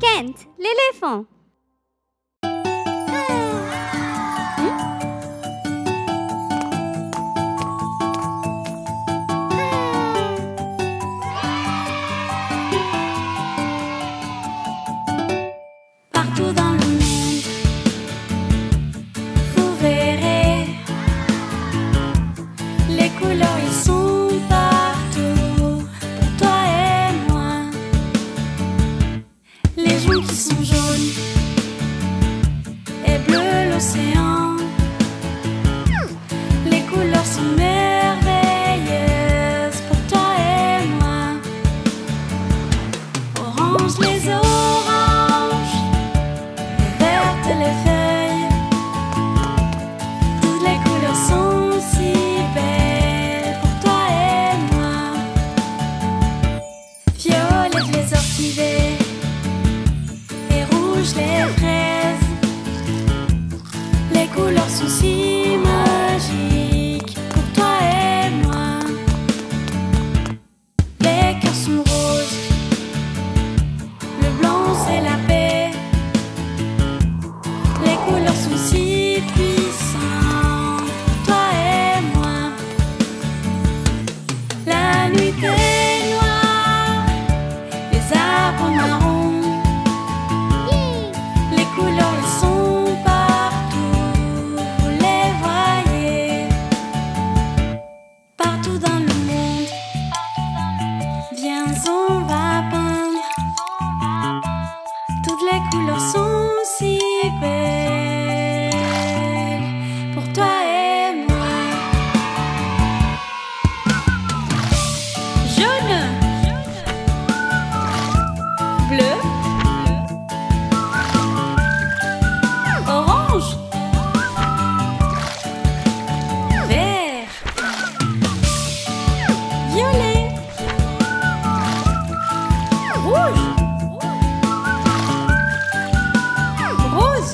Kent, l'éléphant. Partout dans le monde, vous verrez, les couleurs ils sont partout, pour toi et moi. Les gens qui sont jaunes et bleus l'océan, les couleurs sont merveilleuses pour toi et moi. Orange les oranges, vertes les feuilles, toutes les couleurs sont si belles pour toi et moi. Violettes les orchidées et rouges les fraises, les couleurs sont si magiques pour toi et moi. Les cœurs sont roses, le blanc c'est la paix, les couleurs sont si puissantes pour toi et moi. La nuit est noire, les arbres marrons, les couleurs elles sont partout, vous les voyez. Partout dans le monde, viens on va peindre, toutes les couleurs sont si belles pour toi et moi. Jaune, bleu, orange, vert, violet, rouge, rose,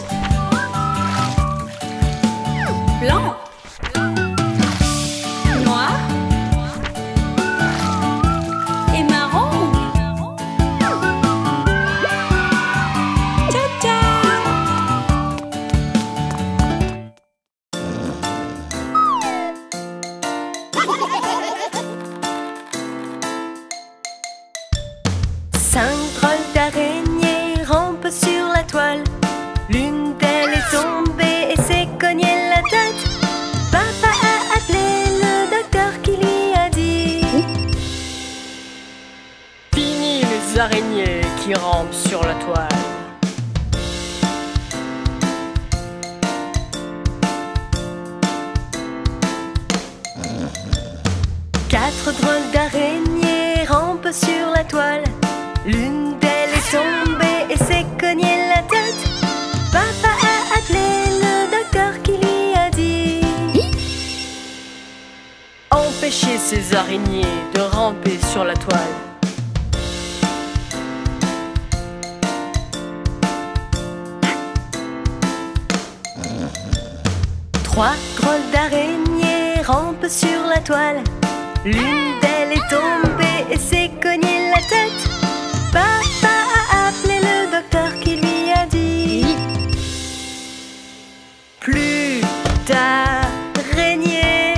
blanc, noir et marron. Ciao, ciao. Cinq drôles d'araignées rampent sur la toile. L'une d'elles est tombée et s'est cognée la tête. Papa a appelé le docteur qui lui a dit: Fini les araignées qui rampent sur la toile. Quatre drôles d'araignées rampent sur la toile. L'une d'elles est tombée et s'est cognée la tête. Papa a appelé le docteur qui lui a dit: Empêchez ces araignées de ramper sur la toile. Trois drôles d'araignées rampent sur la toile. L'une d'elles est tombée et s'est cognée la tête. Papa a appelé le docteur qui lui a dit: Plus d'araignées.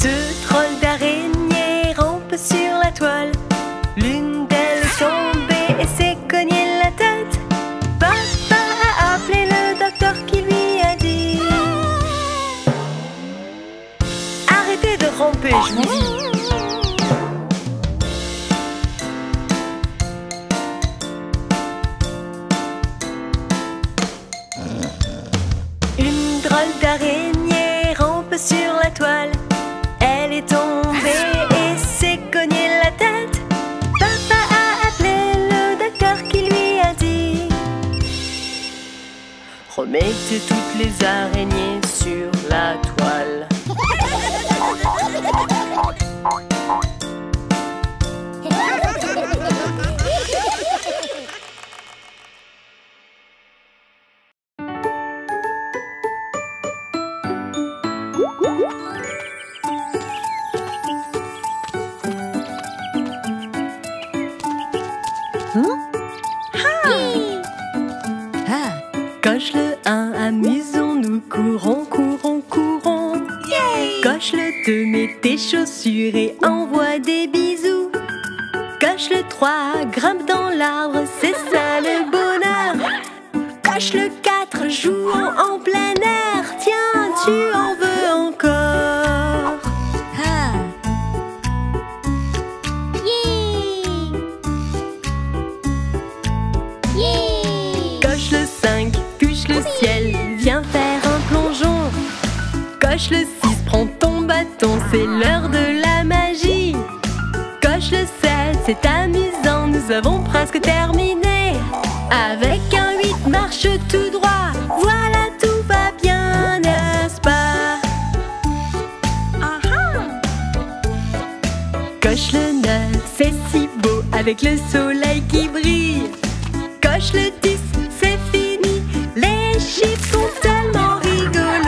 Deux drôles d'araignées rampent sur la toile. L'une d'elles est tombée et s'est cognée la tête. Papa a appelé le docteur qui lui a dit: Arrêtez de ramper, je vous dis. Une drôle d'araignée rampe sur la toile. Elle est tombée et s'est cognée la tête. Papa a appelé le docteur qui lui a dit: Remettez toutes les araignées sur la toile. Coche le 1, amusons-nous, courons, courons, courons. Coche le 2, mets tes chaussures et envoie des bisous. Coche le 3, grimpe dans l'arbre, c'est ça le bonheur. Coche le 4, jouons en plein air. Tiens, tu en veux encore? Coche le 5, touche le ciel, viens faire un plongeon. Coche le 6, prends ton bâton, c'est l'heure de la magie. Coche le 7, c'est amusant, nous avons presque terminé. Avec un 8, marche tout droit, voilà, tout va bien, n'est-ce pas? Coche le 9, c'est si beau, avec le soleil qui brille. Coche le 10, c'est fini, les chiffres sont tellement rigolos.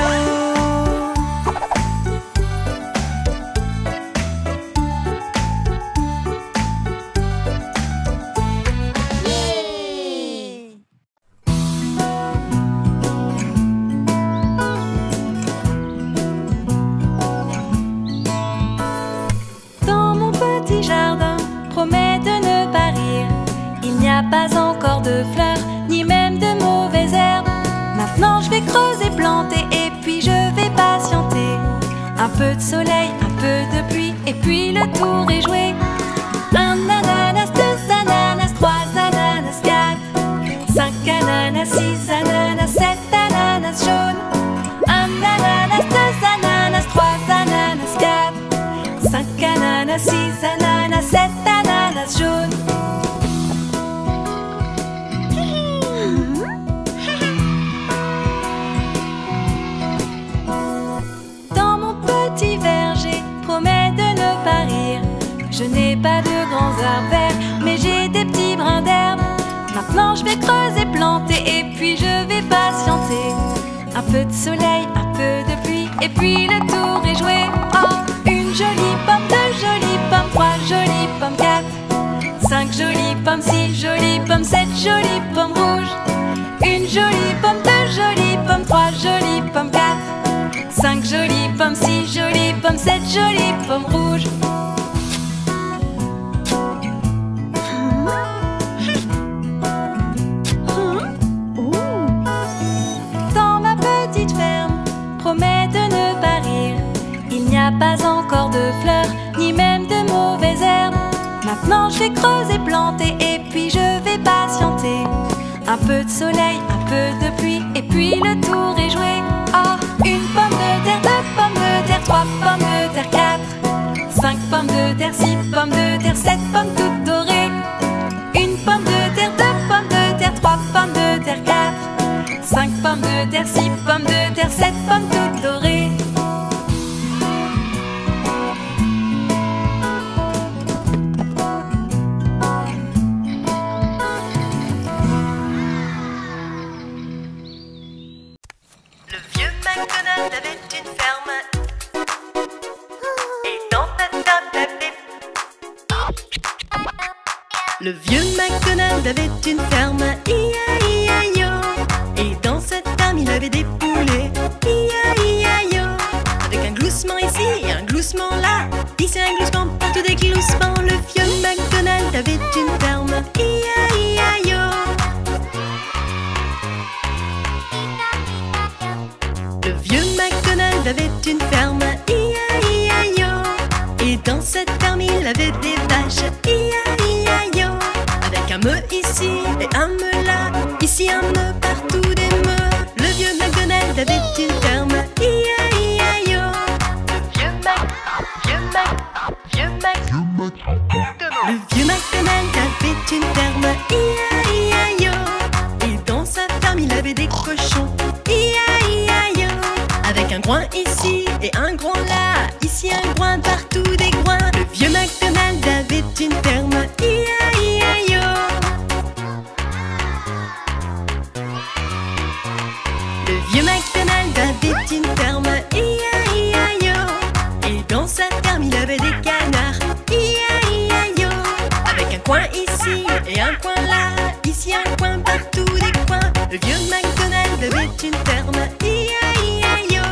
Dans mon petit jardin, promets de ne pas rire. Il n'y a pas encore de fleurs, ni même de mauvaises herbes. Maintenant je vais creuser, planter, et puis je vais patienter. Un peu de soleil, un peu de pluie, et puis le tour est joué. Un ananas, 2 ananas, 3 ananas, 4, 5 ananas, 6 ananas, 7 ananas jaunes. Un ananas, 2 ananas, 3 ananas, 4, 5 ananas, 6 ananas, 7 ananas jaunes. Dans mon petit verger, promets de ne pas rire. Je n'ai pas de grands arbres verts, mais j'ai des petits brins d'herbe. Maintenant je vais creuser, planter, et puis je vais patienter. Un peu de soleil, un peu de pluie, et puis le tour est joué. Oh, une jolie pomme, 2 jolies pommes, 3 jolies pommes, 4, 5 jolies pommes, 6 jolies pommes, 7 jolies pommes rouges. Une jolie pomme, 2 jolies pommes, 3 jolies pommes, 4, 5 jolies pommes, 6 jolies pommes, 7 jolies pommes rouges. Dans ma petite ferme, promets de ne pas rire. Il n'y a pas encore de fleurs, ni même de mauvaises herbes. Maintenant je vais creuser, planter, et puis je vais patienter. Un peu de soleil, un peu de pluie, et puis le tour est joué. Oh, une pomme de terre, 2 pommes de terre, 3 pommes de terre, 4, 5 pommes de terre, 6 pommes de terre, 7 pommes toutes dorées. Une pomme de terre, 2 pommes de terre, 3 pommes de terre, 4, 5 pommes de terre, 6 pommes de terre, 7 pommes toutes dorées. Le vieux MacDonald avait une ferme. Et dans sa ferme, il avait... Le vieux MacDonald avait une ferme. I-A-I-A-Yo. Et dans cette ferme, il avait des poulets. I-A-I-A-Yo. Avec un gloussement ici et un gloussement là. Ici un gloussement, partout des gloussements. Le vieux MacDonald avait une ferme. I-A-I-A-Yo. Le vieux MacDonald avait une ferme, I-A-I-A-Yo. Et dans cette ferme il avait des vaches, I-A-I-A-Yo. Avec un me ici et un me là, ici un me, partout des me. Le vieux MacDonald avait une ferme, I-A-I-A-Yo. Le vieux MacDonald avait une ferme, I-A-I-A-Yo. Et dans sa ferme il avait des cochons, I-A-I-A-Yo. Avec un groin ici et un groin là, ici un groin, partout des groins. Le vieux MacDonald avait une ferme, I-A-I-A-Yo. Le vieux MacDonald avait une ferme, I-A-I-A-Yo. Et dans sa ferme il avait des canards, I-A-I-A-Yo. Avec un coin ici et un coin là, ici un coin, partout des coins. Le Le vieux MacDonald avait une ferme, I-A-I-A-I-O.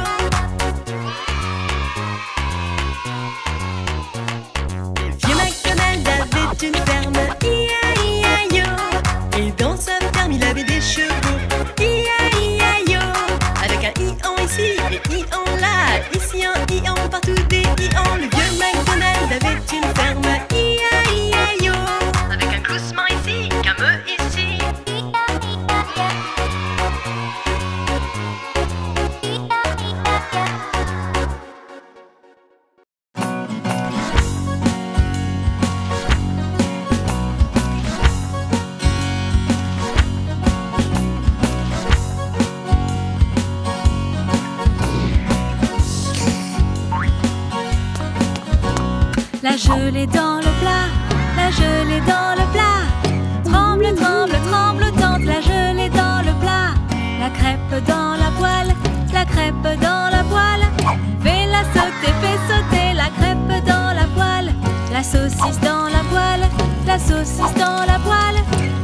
Le vieux MacDonald avait une ferme, I-A-I-A-I-O. Et dans sa ferme il avait des chevaux, I-A-I-A-I-O. Avec un I-on ici et I-on là, ici un I-on, partout des I-on. Le vieux MacDonald avait une ferme, I-A-I-A-I-O. Avec un gloussement ici, qu'un me ici. La gelée dans le plat, la gelée dans le plat. Tremble, tremble, tremblotante, la gelée dans le plat. La crêpe dans la poêle, la crêpe dans la poêle. Fais-la sauter la crêpe dans la poêle. La saucisse dans la poêle, la saucisse dans la poêle.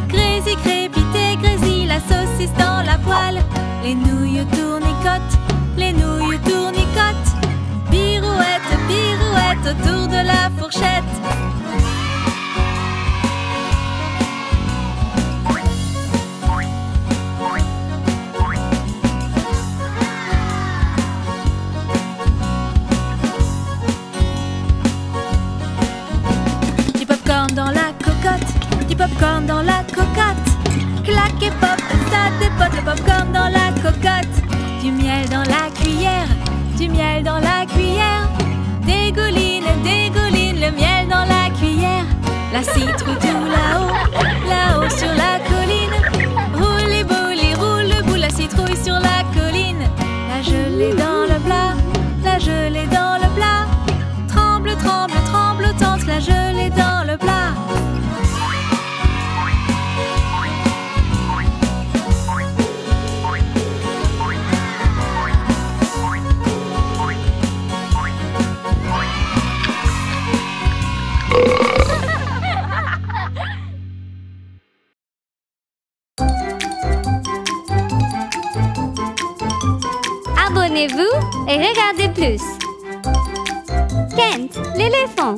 Grésy, crépité, grésy, la saucisse dans la poêle. Les nouilles tournicotent, les nouilles tournicotent. Pirouette, pirouette autour de la fourchette. Du popcorn dans la cocotte, du popcorn dans la cocotte. Clac et pop, ça dépote le popcorn dans la cocotte. Du miel dans la cuillère, du miel dans la cuillère. Dégouline, dégouline le miel dans la cuillère. La citrouille tout là-haut, là-haut sur la colline. Roule les boules, roule le bout, la citrouille sur la colline. La gelée dans le plat, la gelée dans le plat. Tremble, tremble, tremblotante, la gelée dans le plat. Abonnez-vous et regardez plus. Kent, l'éléphant.